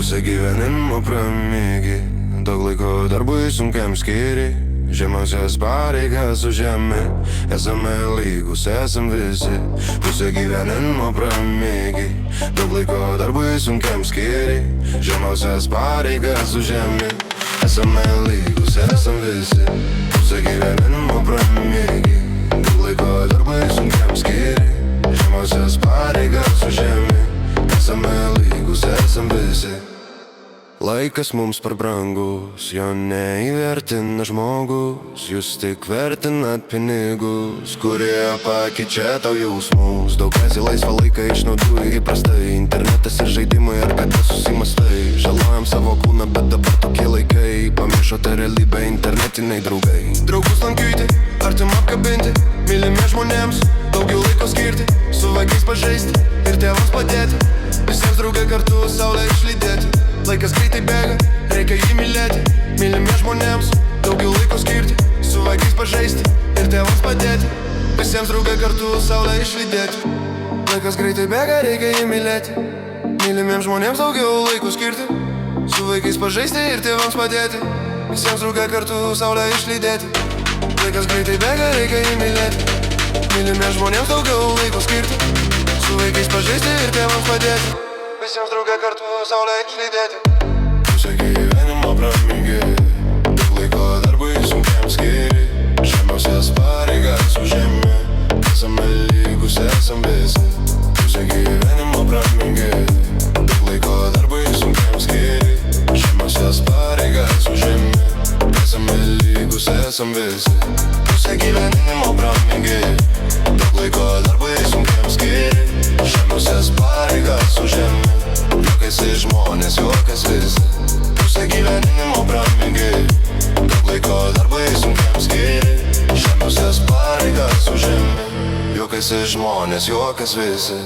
Pusę gyvenimo pramiegi, daug laiko darbui sunkiam skiri. Žemiausias pareigas užėmė, esame lygus, esam visi. Pusę gyvenimo pramiegi, daug laiko darbui sunkiam skiri. Žemiausias pareigas užėmė, esame lygus, esam visi. Pusę gyvenimo pramiegi, daug laiko darbui sunkiam skiri. Žemiausias pareigas užėmė, esame lygus, esam visi. Laikas mums per brangus, jo neįvertina žmogus. Jūs tik vertinat pinigus, kurie pakeičia tau jausmus. Daug kas į laisvą laiką išnaudoja įprastai. Internetas ir žaidimai, ar kada susimastai. Žalojam savo kūną, bet dabar tokie laikai. Pamiršote realybę, internetiniai draugai. Draugus lankyti, artim apkabinti, mylimi žmonėms daugiau laiko skirti. Su vaikais pažaisti ir tėvams padėti. Visiems draugai kartu saulę išlydėti. Laikas greitai bėga, reikia jį mylėti. Mylimi žmonėms daugiau laiko skirti. Su vaikais pažaisti ir tėvams padėti. Visiems draugai kartu saulę išlydėti. Laikas greitai bėga, reikia jį mylėti. Mylimiems žmonėms daugiau laiko skirti. Su vaikais pažaisti ir tėvams padėti. Visiems draugai kartu saulę išlydėti. Laikas greitai bėga, reikia jį mylėti. Mylimiems žmonėms daugiau laiko skirti. Su vaikais pažaisti ir tėvams padėti. Visiems draugai kartu saulę išlydėti. Pusę gyvenimo pramiegi, daug laiko darbui sunkiam skiri. Žemiausias pareigas užėmė, esame lygus, esam visi. Pusę gyvenimo pramiegi, daug laiko darbui sunkiam skiri. Žemiausias pareigas užėmė, esame lygus, esam visi. Pusę gyvenimo pramiegi, daug laiko darbui sunkiam skiri. Žemiausias pareigas užėmė, juokiasi žmonės, juokas visi. Pusę gyvenimo pramiegi, daug laiko darbui sunkiam skiri. Žemiausias pareigas užėmė, juokiasi žmonės, juokas visi.